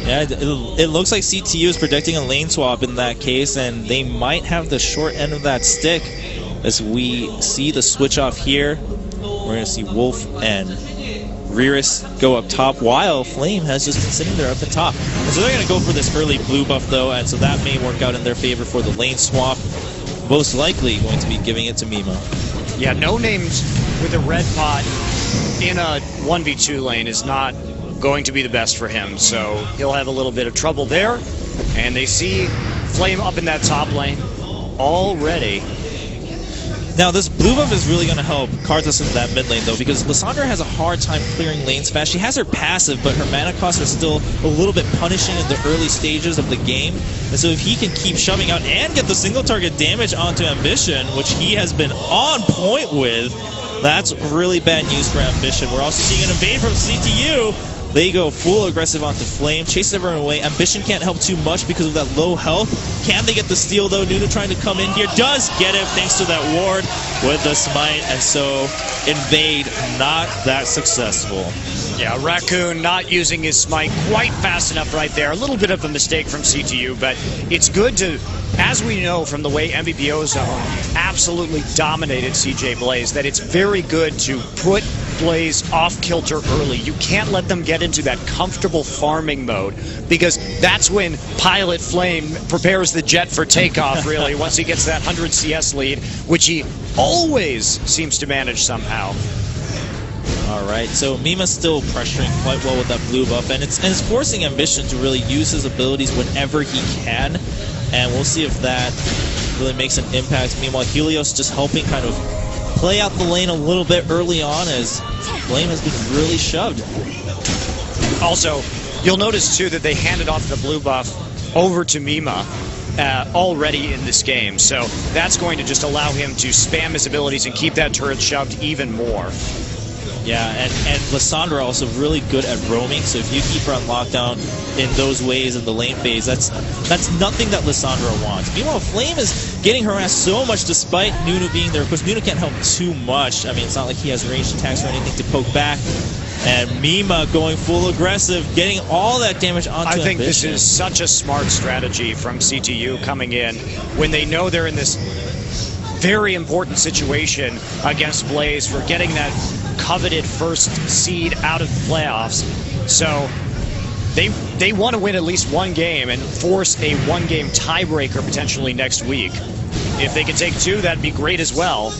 Yeah, it looks like CTU is predicting a lane swap in that case, and they might have the short end of that stick as we see the switch off here. We're going to see Wolf and Riris go up top while Flame has just been sitting there at the top. And so they're going to go for this early blue buff though, and so that may work out in their favor for the lane swap. Most likely going to be giving it to Mima. Yeah, no names with a red pot in a 1v2 lane is not going to be the best for him, so he'll have a little bit of trouble there. And they see Flame up in that top lane already. Now this blue buff is really going to help Karthus in that mid lane though, because Lissandra has a hard time clearing lanes fast. She has her passive, but her mana costs are still a little bit punishing in the early stages of the game. And so if he can keep shoving out and get the single target damage onto Ambition, which he has been on point with, that's really bad news for Ambition. We're also seeing an invade from CTU. They go full aggressive onto Flame, chases everyone away. Ambition can't help too much because of that low health. Can they get the steal though? Nunu trying to come in here, does get it thanks to that ward with the smite, and so invade not that successful. Yeah, Raccoon not using his smite quite fast enough right there. A little bit of a mistake from CTU, but it's good to, as we know from the way MVP Ozone absolutely dominated CJ Blaze, that it's very good to put Blaze off kilter early. You can't let them get into that comfortable farming mode, because that's when Pilot Flame prepares the jet for takeoff, really, once he gets that 100 CS lead, which he always seems to manage somehow. Alright, so Mima's still pressuring quite well with that blue buff, and it's forcing Ambition to really use his abilities whenever he can, and we'll see if that really makes an impact. Meanwhile, Helios just helping kind of play out the lane a little bit early on as Flame has been really shoved. Also, you'll notice too that they handed off the blue buff over to Mima already in this game, so that's going to just allow him to spam his abilities and keep that turret shoved even more. Yeah, and Lissandra also really good at roaming, so if you keep her on lockdown in those ways in the lane phase, that's nothing that Lissandra wants. Meanwhile, Flame is getting harassed so much despite Nunu being there. Of course, Nunu can't help too much. I mean, it's not like he has ranged attacks or anything to poke back. And Mima going full aggressive, getting all that damage onto Ambition. I think this is such a smart strategy from CTU coming in when they know they're in this very important situation against Blaze for getting that coveted first seed out of the playoffs. So they want to win at least one game and force a one-game tiebreaker potentially next week. If they can take two, that'd be great as well.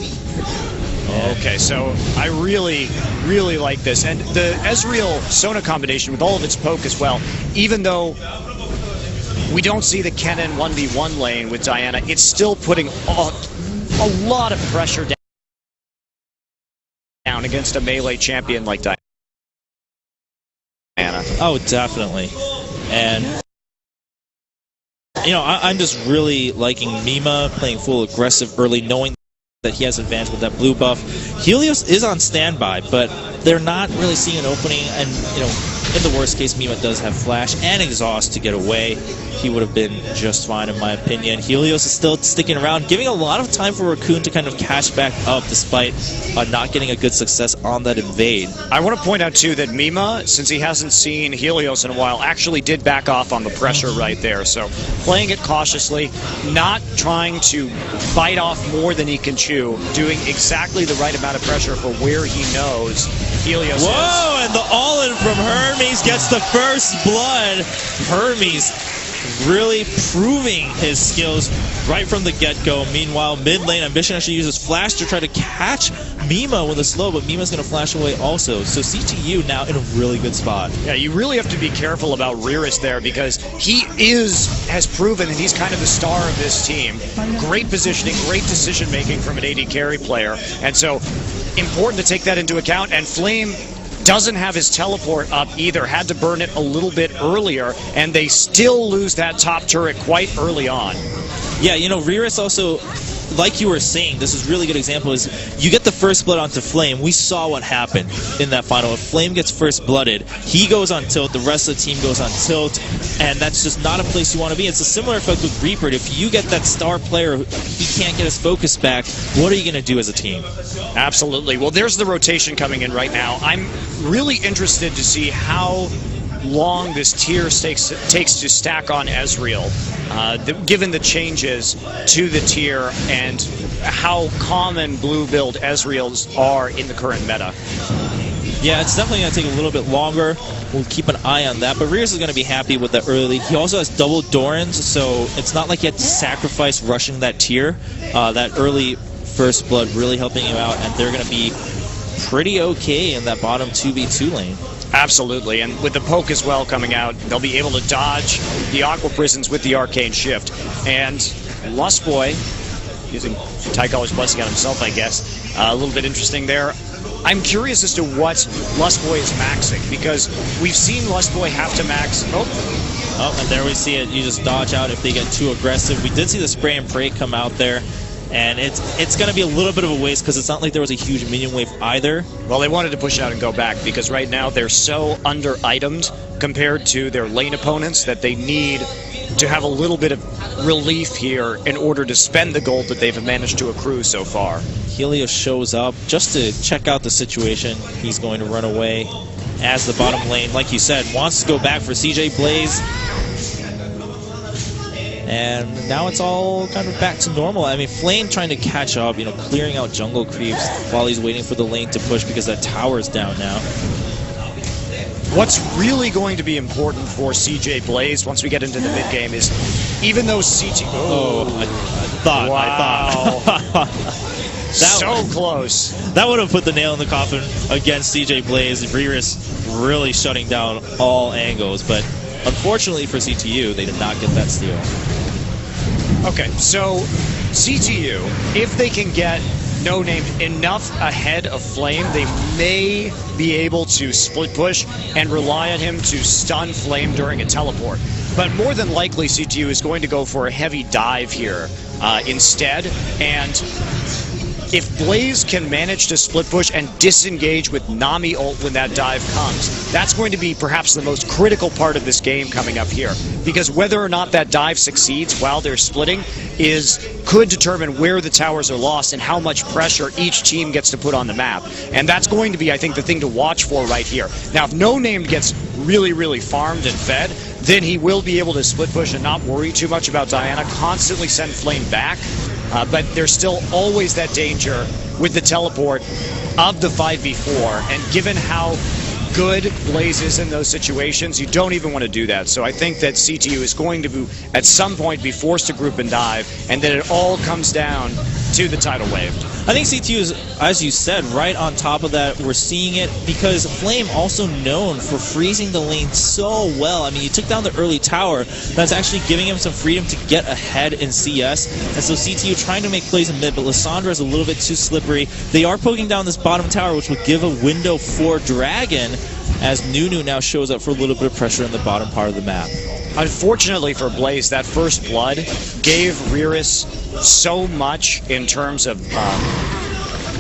Okay, so I really, really like this. And the Ezreal Sona combination with all of its poke as well, even though we don't see the Kennen 1v1 lane with Diana, it's still putting a lot of pressure down against a melee champion like Diana. Oh, definitely. And, you know, I'm just really liking Mima playing full aggressive early, knowing that he has advantage with that blue buff. Helios is on standby, but they're not really seeing an opening, and, you know, in the worst case, Mima does have flash and exhaust to get away. He would have been just fine, in my opinion. Helios is still sticking around, giving a lot of time for Raccoon to kind of catch back up despite not getting a good success on that invade. I want to point out, too, that Mima, since he hasn't seen Helios in a while, actually did back off on the pressure right there. So playing it cautiously, not trying to bite off more than he can chew, doing exactly the right amount of pressure for where he knows Helios is. Whoa, and the all-in from Hermes gets the first blood. Hermes really proving his skills right from the get-go. Meanwhile, mid lane, Ambition actually uses flash to try to catch Mima with a slow, but Mima's going to flash away also. So CTU now in a really good spot. Yeah, you really have to be careful about Riris there, because he has proven that he's kind of the star of this team. Great positioning, great decision-making from an AD carry player, and so important to take that into account. And Flame doesn't have his teleport up either, had to burn it a little bit earlier, and they still lose that top turret quite early on. Yeah, you know, Riris also, like you were saying, this is a really good example, is you get the first blood onto Flame. We saw what happened in that final. If Flame gets first blooded, he goes on tilt, the rest of the team goes on tilt, and that's just not a place you want to be. It's a similar effect with Reaper. If you get that star player, he can't get his focus back, what are you going to do as a team? Absolutely. Well, there's the rotation coming in right now. I'm really interested to see how long this tier takes to stack on Ezreal, given the changes to the tier and how common blue build Ezreals are in the current meta. Yeah, it's definitely going to take a little bit longer. We'll keep an eye on that. But Rears is going to be happy with the early. He also has double Dorans, so it's not like he had to sacrifice rushing that tier. That early first blood really helping him out, and they're going to be pretty okay in that bottom 2v2 lane. Absolutely, and with the poke as well coming out, they'll be able to dodge the Aqua Prisons with the Arcane Shift. And Lustboy, using Tycolor's blessing on himself, I guess, a little bit interesting there. I'm curious as to what Lustboy is maxing, because we've seen Lustboy have to max... Oh, and there we see it. You just dodge out if they get too aggressive. We did see the spray and pray come out there. And it's going to be a little bit of a waste because it's not like there was a huge minion wave either. Well, they wanted to push out and go back because right now they're so under-itemed compared to their lane opponents that they need to have a little bit of relief here in order to spend the gold that they've managed to accrue so far. Helios shows up just to check out the situation. He's going to run away as the bottom lane, like you said, wants to go back for CJ Blaze. And now it's all kind of back to normal. I mean, Flame trying to catch up, you know, clearing out jungle creeps while he's waiting for the lane to push because that tower's down now. What's really going to be important for CJ Blaze once we get into the mid game is, even though CTU... Oh, I thought. Wow. So close. That would have put the nail in the coffin against CJ Blaze. Reris really shutting down all angles, but unfortunately for CTU, they did not get that steal. Okay, so CTU, if they can get No Name enough ahead of Flame, they may be able to split push and rely on him to stun Flame during a teleport. But more than likely, CTU is going to go for a heavy dive here instead, and if Blaze can manage to split push and disengage with Nami ult when that dive comes, that's going to be perhaps the most critical part of this game coming up here. Because whether or not that dive succeeds while they're splitting could determine where the towers are lost and how much pressure each team gets to put on the map. And that's going to be, I think, the thing to watch for right here. Now, if No Name gets really, really farmed and fed, then he will be able to split push and not worry too much about Diana, constantly send Flame back. But there's still always that danger with the teleport of the 5v4, and given how good Blaze is in those situations, you don't even want to do that. So I think that CTU is going to, at some point, be forced to group and dive, and that it all comes down to the tidal wave. I think CTU is, as you said, right on top of that. We're seeing it because Flame also known for freezing the lane so well. I mean, he took down the early tower. That's actually giving him some freedom to get ahead in CS. And so CTU trying to make plays in mid, but Lissandra is a little bit too slippery. They are poking down this bottom tower, which will give a window for Dragon, as Nunu now shows up for a little bit of pressure in the bottom part of the map. Unfortunately for Blaze, that first blood gave Reris so much in terms of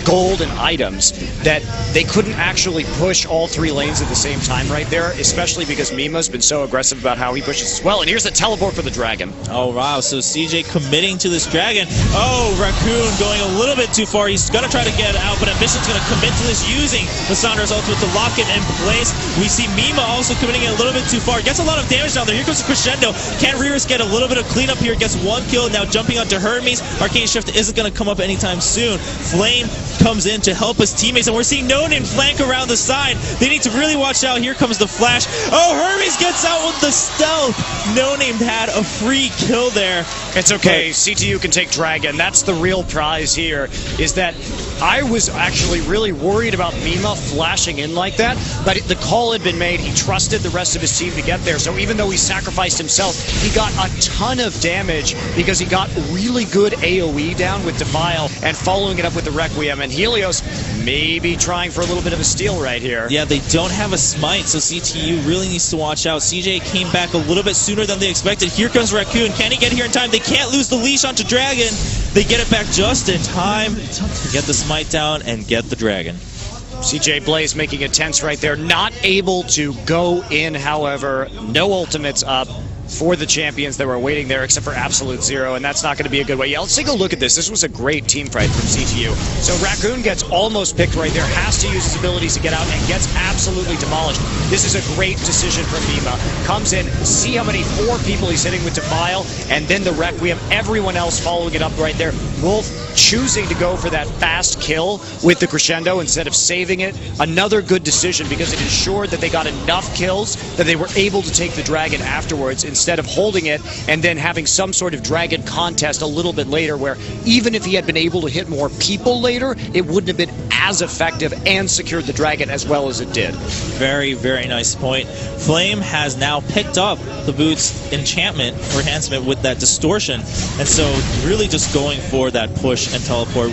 gold and items that they couldn't actually push all three lanes at the same time right there, especially because Mima's been so aggressive about how he pushes as well. And here's the teleport for the Dragon. Oh, wow. So CJ committing to this Dragon. Oh, Raccoon going a little bit too far. He's going to try to get out, but Ambition's going to commit to this using Lissandra's ultimate to lock it in place. We see Mima also committing it a little bit too far. Gets a lot of damage down there. Here goes the crescendo. Can Reris get a little bit of cleanup here? Gets one kill. Now jumping onto Hermes. Arcane Shift isn't going to come up anytime soon. Flame comes in to help his teammates, and we're seeing No Name flank around the side. They need to really watch out. Here comes the flash. Oh, Hermes gets out with the stealth. No Name had a free kill there. It's okay. CTU can take Dragon. That's the real prize here, is that I was actually really worried about Mima flashing in like that, but the call had been made. He trusted the rest of his team to get there, so even though he sacrificed himself, he got a ton of damage because he got really good AoE down with Defile and following it up with the Requiem, and Helios maybe trying for a little bit of a steal right here. Yeah, they don't have a smite, so CTU really needs to watch out. CJ came back a little bit sooner than they expected. Here comes Raccoon. Can he get here in time? They can't lose the leash onto Dragon. They get it back just in time to get the smite down and get the Dragon. CJ Blaze making it tense right there. Not able to go in, however. No ultimates up. for the champions that were waiting there, except for Absolute Zero, and that's not going to be a good way. Yeah, let's take a look at this. This was a great team fight from CTU. So Raccoon gets almost picked right there, has to use his abilities to get out, and gets absolutely demolished. This is a great decision from Mima. Comes in, see how many 4 people he's hitting with Defile, and then the Requiem. Everyone else following it up right there. Wolf choosing to go for that fast kill with the Crescendo instead of saving it. Another good decision because it ensured that they got enough kills that they were able to take the dragon afterwards instead of holding it and then having some sort of dragon contest a little bit later where even if he had been able to hit more people later, it wouldn't have been as effective and secured the dragon as well as it did. Very, very nice point. Flame has now picked up the Boots enchantment or enhancement with that distortion, and so really just going for that push and teleport.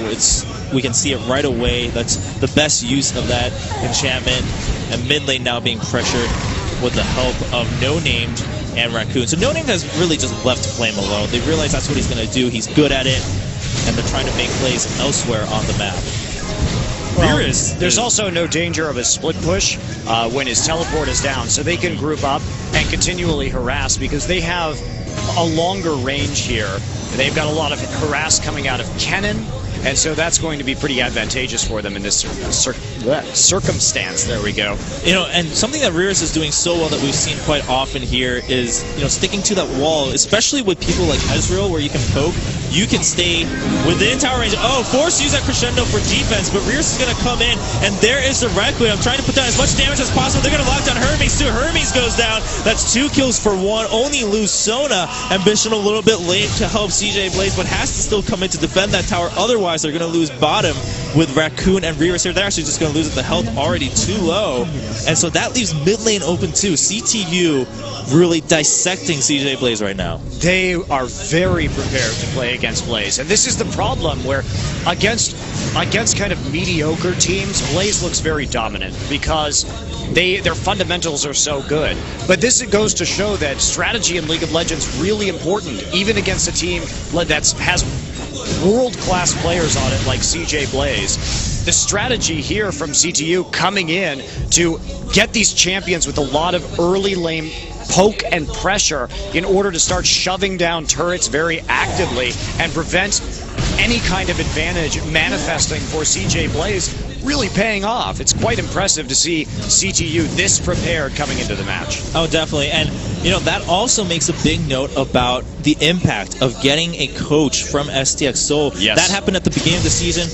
We can see it right away. That's the best use of that enchantment, and mid lane now being pressured with the help of No Named and Raccoon. So No Name has really just left Flame alone. They realize that's what he's going to do. He's good at it, and they're trying to make plays elsewhere on the map. Well, there's also no danger of a split push when his teleport is down, so they can group up and continually harass because they have a longer range here. They've got a lot of harass coming out of Kennen, and so that's going to be pretty advantageous for them in this circumstance. There we go. You know, and something that Rearus is doing so well that we've seen quite often here is, you know, sticking to that wall, especially with people like Ezreal where you can poke. You can stay within tower range. Oh, force use that Crescendo for defense, but Rearus is going to come in, and there is the Requiem trying to put down as much damage as possible. They're going to lock down Hermes too. Hermes goes down. That's 2 kills for 1. Only lose Sona. Ambition a little bit late to help CJ Blaze, but has to still come in to defend that tower. Otherwise, they're going to lose bottom with Raccoon and Rearus here. They're actually just going to lose it. The health already too low, and so that leaves mid lane open too. CTU really dissecting CJ Blaze right now. They are very prepared to play against Blaze, and this is the problem where against kind of mediocre teams, Blaze looks very dominant because their fundamentals are so good. But this goes to show that strategy in League of Legends is really important, even against a team that has world-class players on it like CJ Blaze. The strategy here from CTU coming in to get these champions with a lot of early lane poke and pressure in order to start shoving down turrets very actively and prevent any kind of advantage manifesting for CJ Blaze really paying off. It's quite impressive to see CTU this prepared coming into the match. Oh, definitely. And, you know, that also makes a big note about the impact of getting a coach from STX Seoul. Yes. That happened at the beginning of the season.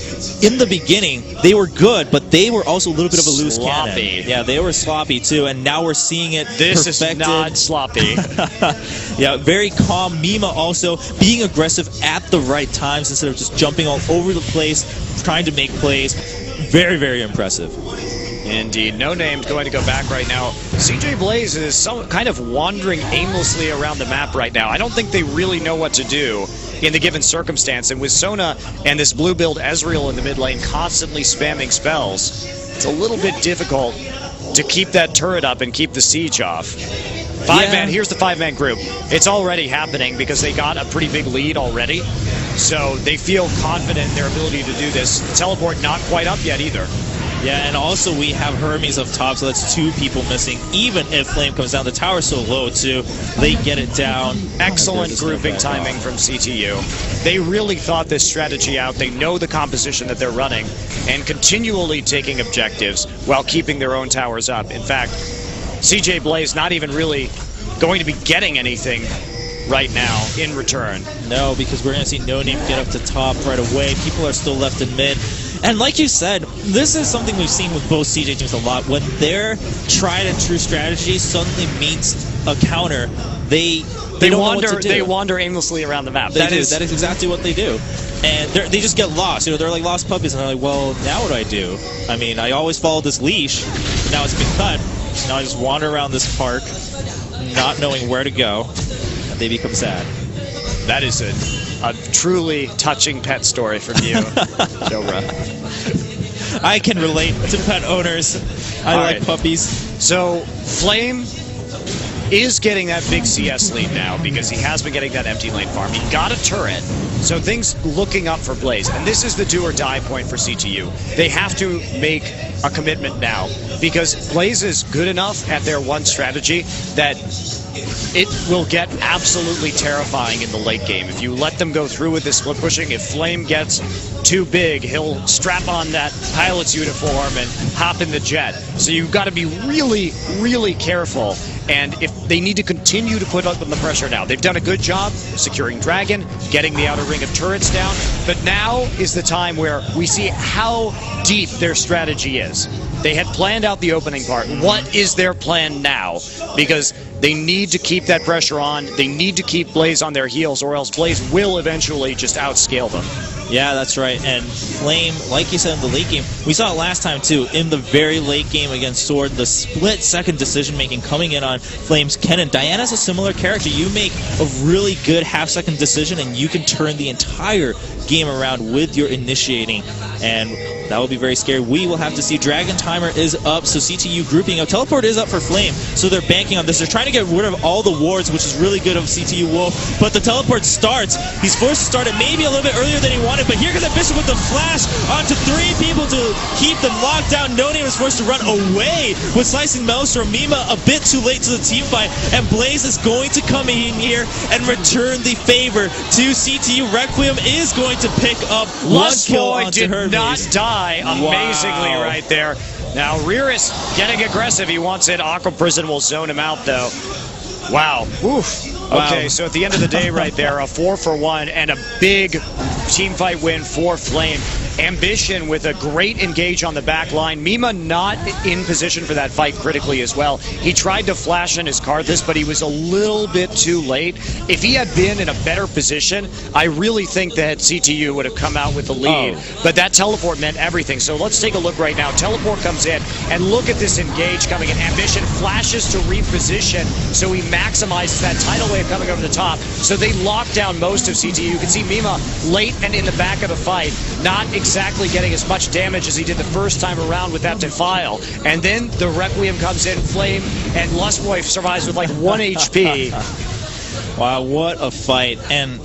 In the beginning, they were good, but they were also a little bit of a loose sloppy cannon. Yeah, they were sloppy too, and now we're seeing it This perfected. is not sloppy. Yeah, very calm. Mima also being aggressive at the right times instead of just jumping all over the place, trying to make plays. Very, very impressive. Indeed. No Named going to go back right now. CJ Blaze is kind of wandering aimlessly around the map right now. I don't think they really know what to do in the given circumstance. And with Sona and this blue build Ezreal in the mid lane constantly spamming spells, it's a little bit difficult to keep that turret up and keep the siege off. Here's the 5-man group. It's already happening because they got a pretty big lead already. So they feel confident in their ability to do this. Teleport not quite up yet either. Yeah, and also we have Hermes up top, so that's 2 people missing. Even if Flame comes down, the tower's so low too. They get it down. Excellent grouping timing from CTU. They really thought this strategy out. They know the composition that they're running and continually taking objectives while keeping their own towers up. In fact, CJ Blaze not even really going to be getting anything right now in return. No, because we're going to see No Name get up to top right away. People are still left in mid. And like you said, this is something we've seen with both CJ teams a lot. When their tried and true strategy suddenly meets a counter, they wander aimlessly around the map. That is exactly what they do. And they just get lost. You know, they're like lost puppies, and they're like, well, now what do I do? I mean, I always followed this leash, but now it's been cut. Now I just wander around this park, not knowing where to go, and they become sad. That is a truly touching pet story from you, Dobra. I can relate to pet owners. I like puppies. So Flame is getting that big CS lead now because he has been getting that empty lane farm. He got a turret, so things looking up for Blaze. And this is the do or die point for CTU. They have to make a commitment now because Blaze is good enough at their one strategy that it will get absolutely terrifying in the late game. If you let them go through with this split pushing, if Flame gets too big, he'll strap on that pilot's uniform and hop in the jet. So you've got to be really, really careful. And if they need to continue to put up the pressure now. They've done a good job securing Dragon, getting the outer ring of turrets down, but now is the time where we see how deep their strategy is. They had planned out the opening part. What is their plan now? Because they need to keep that pressure on. They need to keep Blaze on their heels, or else Blaze will eventually just outscale them. Yeah, that's right. And Flame, like you said in the late game, we saw it last time too, in the very late game against Sword, the split-second decision-making coming in on Flame's Kennen. Diana's a similar character. You make a really good half-second decision, and you can turn the entire game around with your initiating, and that will be very scary. We will have to see. Dragon Timer is up, so CTU grouping up. Teleport is up for Flame, so they're banking on this. They're trying to get rid of all the wards, which is really good of CTU Wolf, but the teleport starts. He's forced to start it maybe a little bit earlier than he wanted, but here comes Ambition with the flash onto 3 people to keep them locked down. No Name is forced to run away with Slicing Maelstrom. Mima a bit too late to the team fight, and Blaze is going to come in here and return the favor to CTU. Requiem is going to pick up one kill onto Hermes. Did not die amazingly right there. Now Riris getting aggressive. He wants it. Aqua Prison will zone him out though. Wow. Oof. Okay, so at the end of the day right there, a 4-for-1 and a big team fight win for Flame. Ambition with a great engage on the back line. Mima not in position for that fight critically as well. He tried to flash in his Karthus, but he was a little bit too late. If he had been in a better position, I really think that CTU would have come out with the lead. But that teleport meant everything. So let's take a look right now. Teleport comes in, and look at this engage coming in. Ambition flashes to reposition, so he maximizes that tidal wave coming over the top. So they lock down most of CTU. You can see Mima late and in the back of the fight, not exactly getting as much damage as he did the first time around with that Defile. And then the Requiem comes in, Flame, and Lustboy survives with like 1 HP. Wow, what a fight. And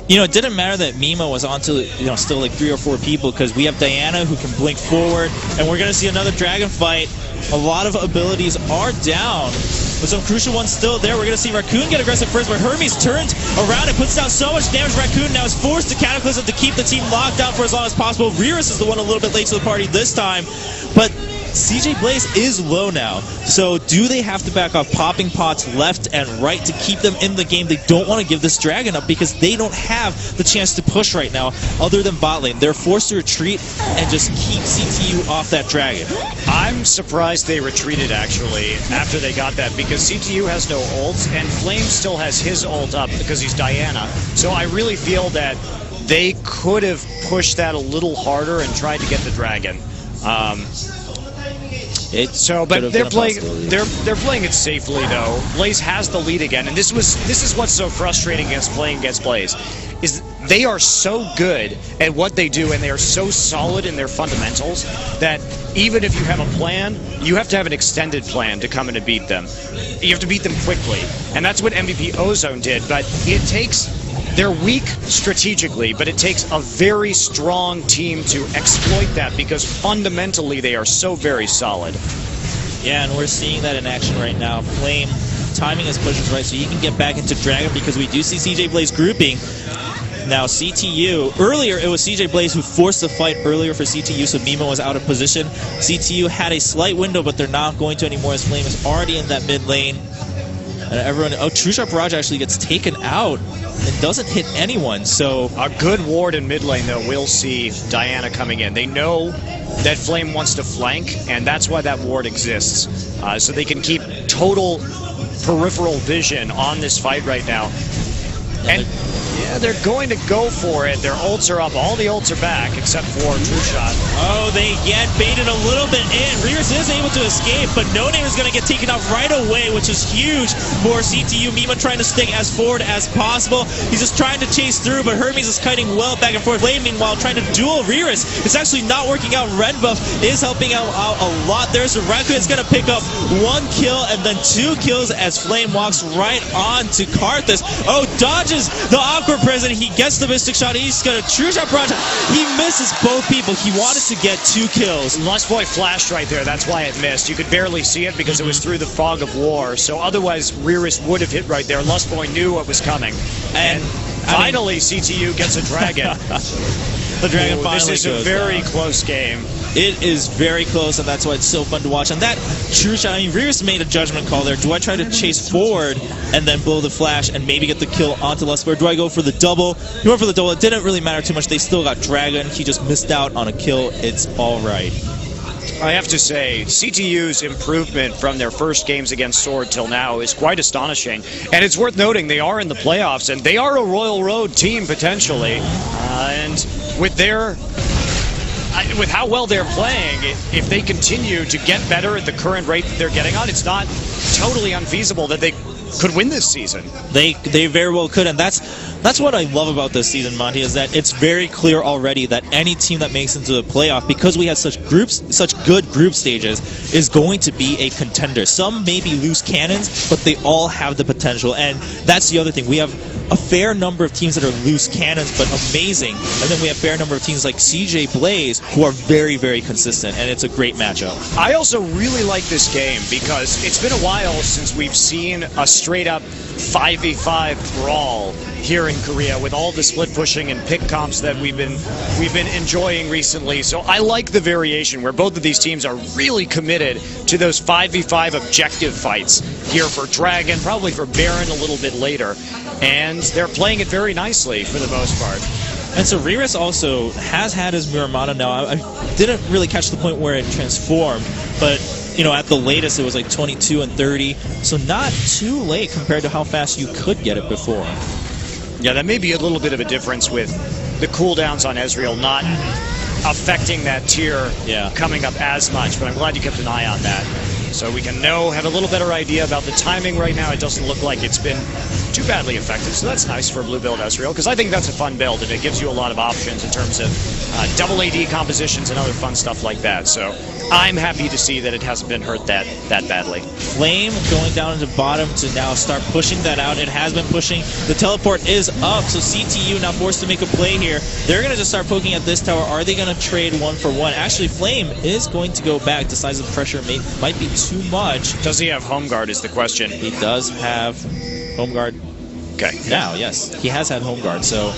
you know, it didn't matter that Mima was onto, you know, still like 3 or 4 people, because we have Diana who can blink forward, and we're going to see another Dragon fight. A lot of abilities are down, but some crucial ones still there. We're going to see Raccoon get aggressive first, but Hermes turns around and puts down so much damage. Raccoon now is forced to Cataclysm to keep the team locked down for as long as possible. Riris is the one a little bit late to the party this time, but CJ Blaze is low now, so do they have to back off, popping pots left and right to keep them in the game? They don't want to give this Dragon up because they don't have the chance to push right now other than bot lane. They're forced to retreat and just keep CTU off that Dragon. I'm surprised they retreated actually after they got that, because CTU has no ults and Flame still has his ult up because he's Diana. So I really feel that they could have pushed that a little harder and tried to get the Dragon. But they're playing it safely though. Blaze has the lead again, and this is what's so frustrating against playing against Blaze, is they are so good at what they do and they are so solid in their fundamentals that even if you have a plan, you have to have an extended plan to come in and beat them. You have to beat them quickly, and that's what MVP Ozone did. But it takes, they're weak strategically, but it takes a very strong team to exploit that, because fundamentally they are so very solid. Yeah, and we're seeing that in action right now. Flame timing his pushes right so he can get back into Dragon, because we do see CJ Blaze grouping. Now CTU, earlier it was CJ Blaze who forced the fight earlier for CTU, so Mima was out of position. CTU had a slight window, but they're not going to anymore as Flame is already in that mid lane. And everyone, True Sharp Barrage actually gets taken out and doesn't hit anyone, so... A good ward in mid lane, though, we'll see Diana coming in. They know that Flame wants to flank, and that's why that ward exists. So they can keep total peripheral vision on this fight right now. And yeah, they're going to go for it. Their ults are up. All the ults are back, except for True Shot. Oh, they get baited a little bit in. Riris is able to escape, but No Name is going to get taken out right away, which is huge for CTU. Mima trying to stick as forward as possible. He's just trying to chase through, but Hermes is kiting well back and forth. Flame, meanwhile, trying to duel Riris. It's actually not working out. Red buff is helping out a lot there, so Raku is going to pick up 1 kill and then 2 kills as Flame walks right on to Karthus. Oh, dodges the Aqua prison. He gets the Mystic Shot. He's got a true shot barrage. He misses both people. He wanted to get 2 kills. Lustboy flashed right there. That's why it missed. You could barely see it because it was through the fog of war. So otherwise, Rearist would have hit right there. Lustboy knew what was coming. And finally, CTU gets a dragon. The dragon finally goes This is a very close game. It is very close, and that's why it's so fun to watch. And that true shot, I mean, Rearist made a judgment call there. Do I try to chase forward and then blow the flash and maybe get the kill onto Lustboy? Do I go for the double? He went for the double. It didn't really matter too much. They still got dragon. He just missed out on a kill. It's all right. I have to say, CTU's improvement from their first games against Sword till now is quite astonishing. And it's worth noting they are in the playoffs, and they are a Royal Road team, potentially. And with how well they're playing, if they continue to get better at the current rate that they're getting on, it's not totally unfeasible that they could win this season. They very well could, and that's what I love about this season, Monty, is that it's very clear already that any team that makes it into the playoff, because we have such good group stages, is going to be a contender. Some may be loose cannons, but they all have the potential, and that's the other thing. We have a fair number of teams that are loose cannons, but amazing, and then we have a fair number of teams like CJ Blaze, who are very, very consistent, and it's a great matchup. I also really like this game because it's been a while since we've seen a straight-up 5v5 brawl here in Korea with all the split pushing and pick comps that we've been enjoying recently. So I like the variation where both of these teams are really committed to those 5v5 objective fights here for Dragon, probably for Baron a little bit later. And they're playing it very nicely for the most part. And so Rearist also has had his Muramana now. I didn't really catch the point where it transformed, but you know, at the latest it was like 22 and 30, so not too late compared to how fast you could get it before. Yeah, that may be a little bit of a difference with the cooldowns on Ezreal not affecting that tier coming up as much, but I'm glad you kept an eye on that. So we can have a little better idea about the timing right now. It doesn't look like it's been too badly affected, so that's nice for blue build Ezreal, because I think that's a fun build, and it gives you a lot of options in terms of double AD compositions and other fun stuff like that. So I'm happy to see that it hasn't been hurt that badly. Flame going down into bottom to now start pushing that out. It has been pushing. The teleport is up, so CTU now forced to make a play here. They're going to just start poking at this tower. Are they going to trade 1-for-1? Actually, Flame is going to go back. Decides the pressure might be too much. Does he have home guard is the question. He does have home guard. Okay. Now, yes. He has had home guard, so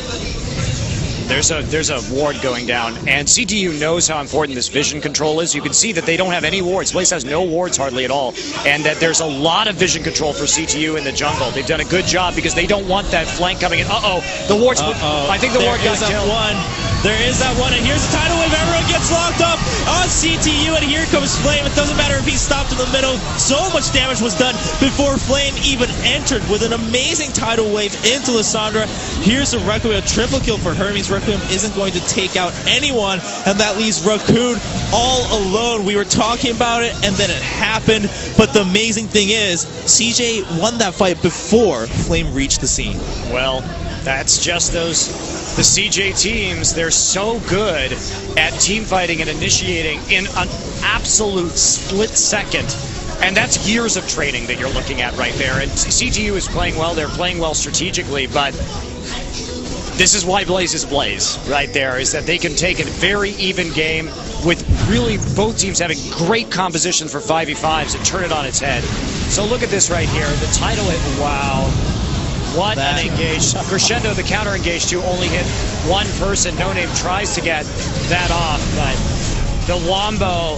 there's a ward going down, and CTU knows how important this vision control is. You can see that they don't have any wards. Blaze has no wards hardly at all, and that there's a lot of vision control for CTU in the jungle. They've done a good job because they don't want that flank coming in. The ward's... I think the ward got killed. There is that one, and here's the tidal wave. Everyone gets locked up on CTU, and here comes Flame. It doesn't matter if he stopped in the middle. So much damage was done before Flame even entered with an amazing tidal wave into Lissandra. Here's the Requiem, a triple kill for Hermes. Requiem isn't going to take out anyone, and that leaves Raccoon all alone. We were talking about it, and then it happened. But the amazing thing is, CJ won that fight before Flame reached the scene. Well, that's just the CJ teams. They're so good at team fighting and initiating in an absolute split second. And that's years of training that you're looking at right there. And CTU is playing well. They're playing well strategically, but this is why Blaze is Blaze right there, is that they can take a very even game with really both teams having great compositions for 5v5s and turn it on its head. So look at this right here. The title, wow. What an engage. Crescendo, the counter engage to only hit one person. No Name tries to get that off, but the wombo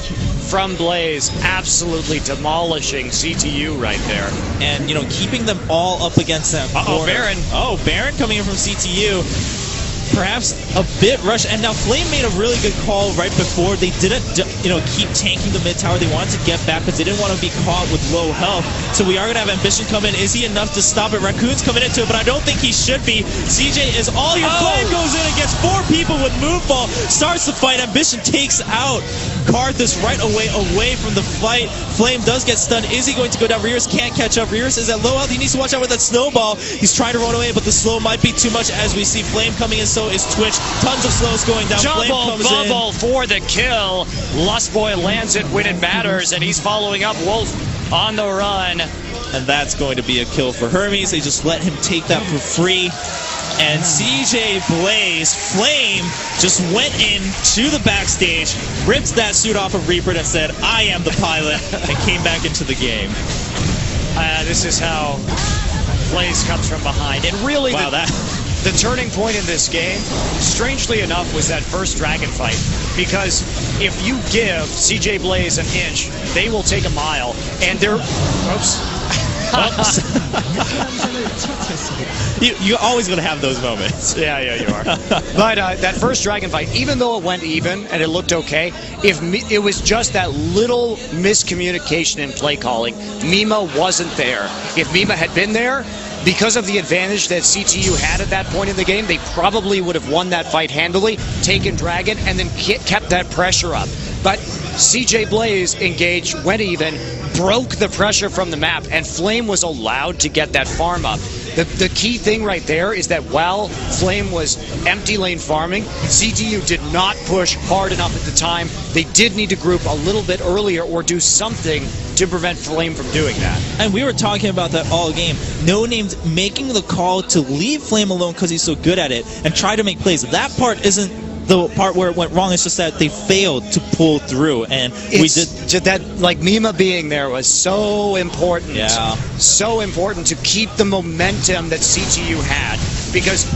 from Blaze absolutely demolishing CTU right there. And, you know, keeping them all up against that corner. Baron. Oh, Baron coming in from CTU. Perhaps a bit rushed, and now Flame made a really good call right before. They didn't, you know, keep tanking the mid tower. They wanted to get back because they didn't want to be caught with low health. So we are going to have Ambition come in. Is he enough to stop it? Raccoon's coming into it, but I don't think he should be. CJ is all here. Flame goes in and gets 4 people with move ball. Starts the fight. Ambition takes out Karthus right away from the fight. Flame does get stunned. Is he going to go down? Rearist can't catch up. Rearist is at low health. He needs to watch out with that snowball. He's trying to run away, but the slow might be too much as we see Flame coming in. So is Twitch. Tons of slows going down. Flame comes Bubble in for the kill. Lustboy lands it when it matters, and he's following up Wolf on the run. And that's going to be a kill for Hermes. They just let him take that for free. and CJ Blaze Flame just went in to the backstage, ripped that suit off of Reaper and said, "I am the pilot," and came back into the game. This is how Blaze comes from behind. And really, wow, the turning point in this game, strangely enough, was that first dragon fight. Because if you give CJ Blaze an inch, they will take a mile. And they're... Oops. You're always going to have those moments. Yeah, you are. But that first dragon fight, even though it went even and it looked okay, it was just that little miscommunication in play calling. Mima wasn't there. If Mima had been there, because of the advantage that CTU had at that point in the game, they probably would have won that fight handily, taken Dragon, and then kept that pressure up. But CJ Blaze engaged, went even, broke the pressure from the map, and Flame was allowed to get that farm up. The key thing right there is that while Flame was empty lane farming, CTU did not push hard enough at the time. They did need to group a little bit earlier or do something to prevent Flame from doing that. And we were talking about that all game. No Name's making the call to leave Flame alone because he's so good at it and try to make plays. That part isn't the part where it went wrong. It's just that they failed to pull through, and we did just that, like, Mima being there was so important. Yeah, so important to keep the momentum that CTU had, because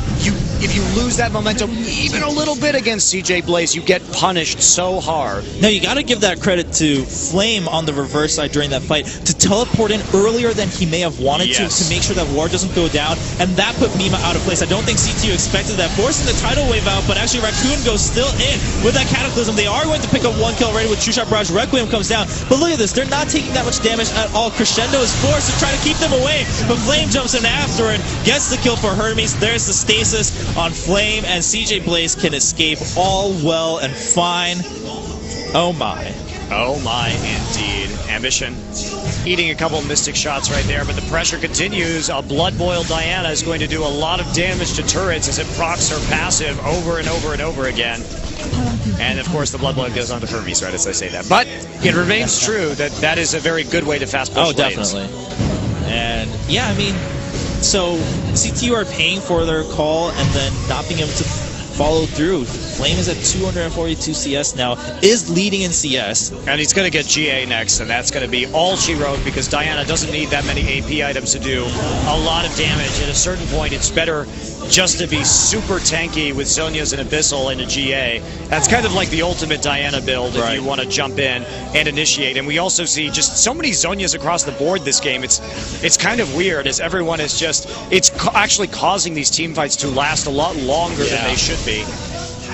if you lose that momentum even a little bit against CJ Blaze, you get punished so hard. Now you got to give that credit to Flame on the reverse side during that fight to teleport in earlier than he may have wanted to make sure that ward doesn't go down, and that put Mima out of place. I don't think CTU expected that, forcing the tidal wave out, but actually Raccoon goes still in with that Cataclysm. They are going to pick up one kill already with True Shot Barrage. Requiem comes down, but look at this, they're not taking that much damage at all. Crescendo is forced to try to keep them away, but Flame jumps in after and gets the kill for Hermes. There's the stasis on Flame, and CJ Blaze can escape all well and fine. Oh my. Oh my, indeed. Ambition eating a couple Mystic shots right there, but the pressure continues. A Blood Boil Diana is going to do a lot of damage to turrets as it procs her passive over and over and over again. And of course the Blood Boil goes on to Hermes, right as I say that. But it remains true that that is a very good way to fast push lanes. Definitely. And yeah, I mean, so CTU are paying for their call and then not being able to follow through. Flame is at 242 CS now, is leading in CS. And he's going to get GA next, and that's going to be all she wrote, because Diana doesn't need that many AP items to do a lot of damage. At a certain point, it's better just to be super tanky with Zhonya's and Abyssal and a GA. That's kind of like the ultimate Diana build if you want to jump in and initiate. And we also see just so many Zhonyas across the board this game. It's kind of weird, as everyone is just, it's actually causing these team fights to last a lot longer than they should be.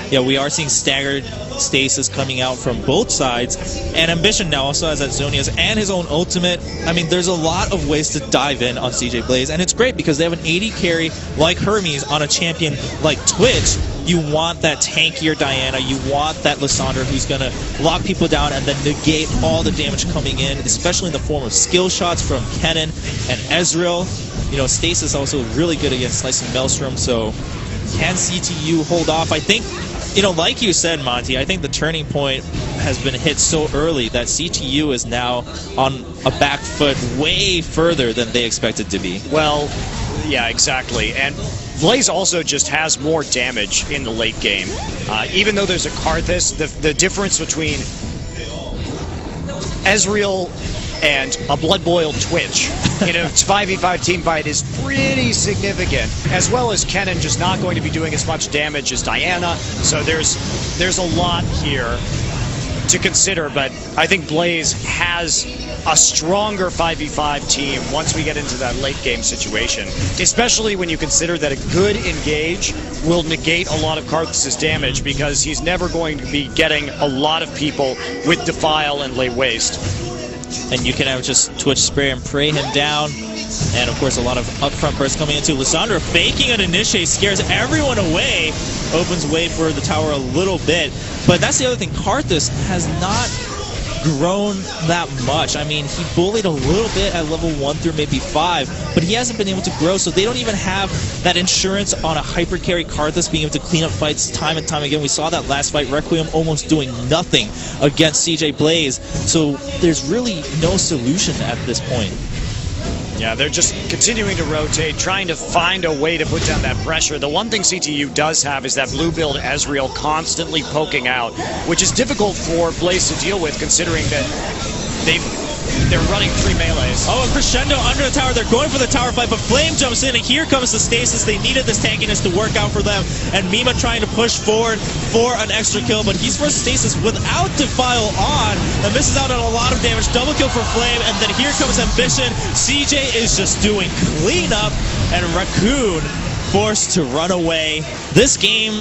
Yeah, we are seeing staggered stasis coming out from both sides, and Ambition now also has that Zhonya's and his own ultimate. I mean, there's a lot of ways to dive in on CJ Blaze, and it's great because they have an AD carry like Hermes on a champion like Twitch. You want that tankier Diana, you want that Lissandra who's going to lock people down and then negate all the damage coming in, especially in the form of skill shots from Kennen and Ezreal. You know, Stasis also really good against Slicing Maelstrom, so can CTU hold off? I think, you know, like you said, Monty, I think the turning point has been hit so early that CTU is now on a back foot way further than they expected to be. Well, yeah, exactly. And Blaze also just has more damage in the late game. Even though there's a Karthus, the difference between Ezreal and a Blood Boil Twitch in a 5v5 team fight is pretty significant, as well as Kennen just not going to be doing as much damage as Diana. So there's a lot here to consider, but I think Blaze has a stronger 5v5 team once we get into that late game situation, especially when you consider that a good engage will negate a lot of Karthus' damage, because he's never going to be getting a lot of people with Defile and Lay Waste. And you can have just Twitch Spray and pray him down. And of course a lot of upfront bursts coming into Lissandra, faking an initiate, scares everyone away, opens way for the tower a little bit. But that's the other thing, Karthus has not grown that much. I mean, he bullied a little bit at level 1 through maybe 5, but he hasn't been able to grow, so they don't even have that insurance on a hyper carry Karthus being able to clean up fights time and time again. We saw that last fight, Requiem almost doing nothing against CJ Blaze, so there's really no solution at this point. Yeah, they're just continuing to rotate, trying to find a way to put down that pressure. The one thing CTU does have is that blue build Ezreal constantly poking out, which is difficult for Blaze to deal with considering that they're running 3 melees. Oh, a crescendo under the tower. They're going for the tower fight, but Flame jumps in, and here comes the stasis. They needed this tankiness to work out for them, and Mima trying to push forward for an extra kill, but he's forced stasis without Defile on, and misses out on a lot of damage. Double kill for Flame, and then here comes Ambition. CJ is just doing cleanup, and Raccoon forced to run away. This game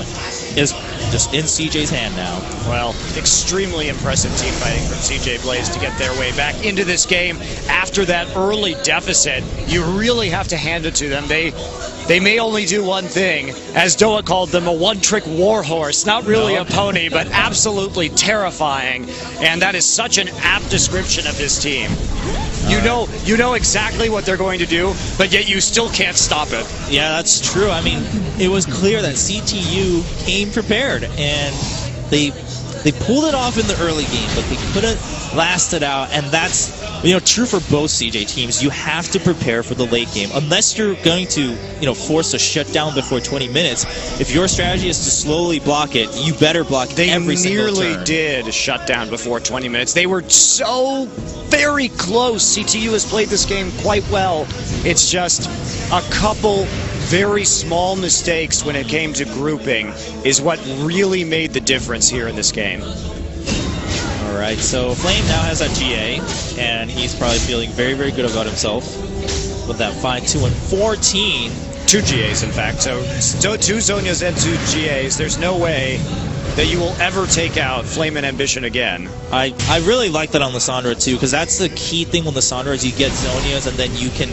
is just in CJ's hand now. Well, extremely impressive team fighting from CJ Blaze to get their way back into this game after that early deficit. You really have to hand it to them. They may only do one thing, as Doa called them, a one-trick warhorse. Not really a pony, but absolutely terrifying. And that is such an apt description of this team. You know exactly what they're going to do, but yet you still can't stop it. Yeah, that's true. I mean, it was clear that CTU came prepared, and they pulled it off in the early game, but they couldn't last it out, and that's true for both CJ teams. You have to prepare for the late game, unless you're going to force a shutdown before 20 minutes. If your strategy is to slowly block it, you better block every single turn. They nearly did shut down before 20 minutes. They were so very close. CTU has played this game quite well. It's just a couple very small mistakes when it came to grouping is what really made the difference here in this game. Alright, so Flame now has that GA, and he's probably feeling very, very good about himself with that 5-2 and 14. 2 GAs, in fact. So 2 Zhonyas and 2 GAs. There's no way that you will ever take out Flame and Ambition again. I really like that on Lissandra too, because that's the key thing with Lissandra is you get Zhonyas and then you can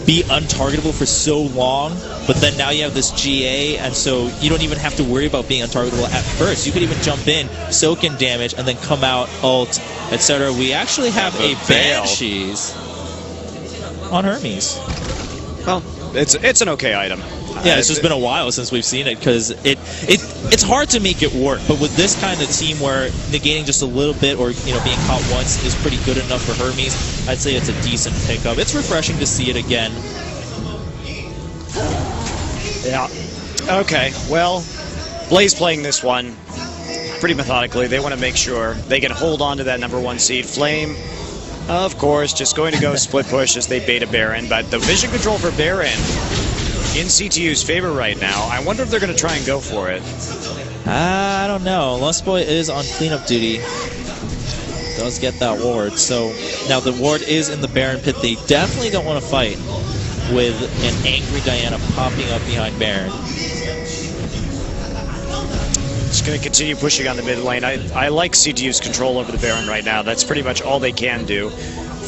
be untargetable for so long, but then now you have this GA, and so you don't even have to worry about being untargetable at first. You could even jump in, soak in damage, and then come out, ult, etc. We actually have a Banshees on Hermes. Well, it's an okay item. Yeah, it's just been a while since we've seen it, because it's hard to make it work, but with this kind of team where negating just a little bit or being caught once is pretty good enough for Hermes, I'd say it's a decent pickup. It's refreshing to see it again. Yeah. Okay, well, Blaze playing this one pretty methodically. They want to make sure they can hold on to that #1 seed. Flame, of course, just going to go split push as they bait a Baron, but the vision control for Baron in CTU's favor right now. I wonder if they're going to try and go for it. I don't know. Lustboy is on cleanup duty. Does get that ward. So now the ward is in the Baron pit. They definitely don't want to fight with an angry Diana popping up behind Baron. Just going to continue pushing on the mid lane. I like CTU's control over the Baron right now. That's pretty much all they can do.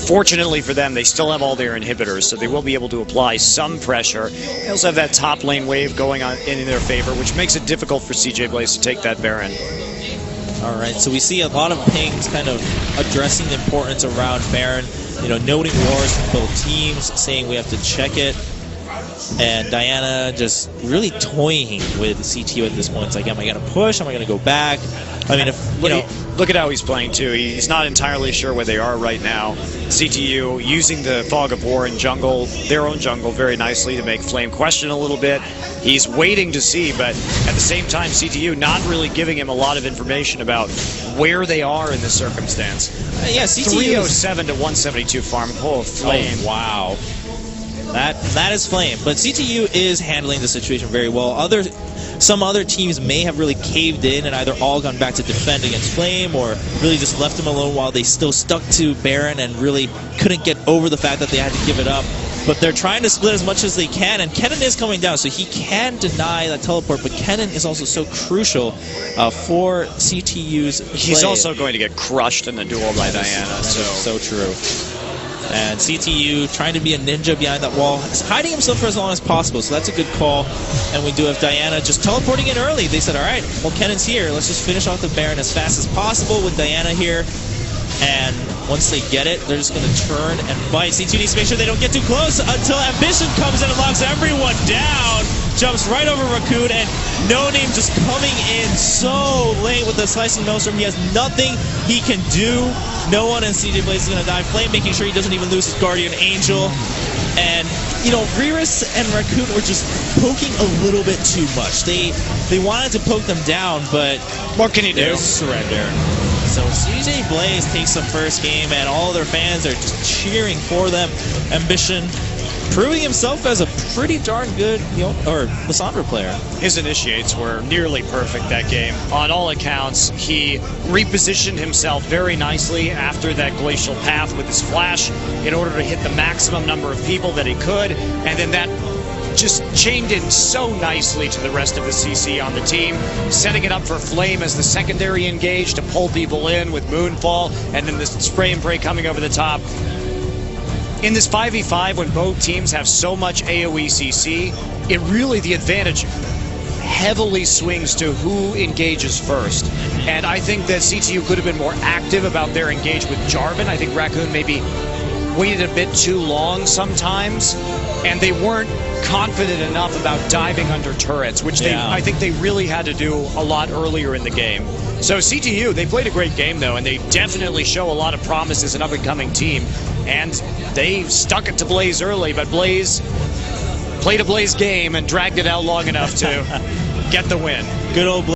Fortunately for them, they still have all their inhibitors, so they will be able to apply some pressure. They also have that top lane wave going on in their favor, which makes it difficult for CJ Blaze to take that Baron. Alright, so we see a lot of pings kind of addressing the importance around Baron, noting wars from both teams, saying we have to check it. And Diana just really toying with CTU at this point. It's like, am I going to push? Am I going to go back? I mean, look at how he's playing too. He's not entirely sure where they are right now. CTU using the Fog of War in jungle, their own jungle, very nicely to make Flame question a little bit. He's waiting to see, but at the same time, CTU not really giving him a lot of information about where they are in this circumstance. Yeah, CTU 307 to 172 farm. Oh, Flame! Oh, wow. That is Flame, but CTU is handling the situation very well. Some other teams may have really caved in and either all gone back to defend against Flame or really just left him alone while they still stuck to Baron and really couldn't get over the fact that they had to give it up. But they're trying to split as much as they can, and Kennen is coming down, so he can deny that teleport, but Kennen is also so crucial for CTU's play. He's also going to get crushed in the duel by Diana. So true. And CTU trying to be a ninja behind that wall, hiding himself for as long as possible, so that's a good call. And we do have Diana just teleporting in early. They said, alright, well, Kennen's here. Let's just finish off the Baron as fast as possible with Diana here. And once they get it, they're just going to turn and fight. CTU needs to make sure they don't get too close until Ambition comes in and locks everyone down. Jumps right over Raccoon, and No Name just coming in so late with the slicing maelstrom. He has nothing he can do. No one in CJ Blaze is going to die. Flame making sure he doesn't even lose his Guardian Angel. And, you know, Reris and Raccoon were just poking a little bit too much. They wanted to poke them down, but what can you do? There's surrender. So CJ Blaze takes the first game, and all their fans are just cheering for them. Ambition proving himself as a pretty darn good, Lissandra player. His initiates were nearly perfect that game. On all accounts, he repositioned himself very nicely after that glacial path with his flash in order to hit the maximum number of people that he could, and then that just chained in so nicely to the rest of the CC on the team, setting it up for Flame as the secondary engage to pull people in with Moonfall, and then the spray and pray coming over the top. In this 5v5, when both teams have so much AoE CC, it really, the advantage heavily swings to who engages first. And I think that CTU could have been more active about their engage with Jarvan. I think Raccoon maybe waited a bit too long sometimes, and they weren't confident enough about diving under turrets, which I think they really had to do a lot earlier in the game. So CTU, they played a great game though, and they definitely show a lot of promise as an up-and-coming team, and they stuck it to Blaze early, but Blaze played a Blaze game and dragged it out long enough to get the win. Good old Blaze.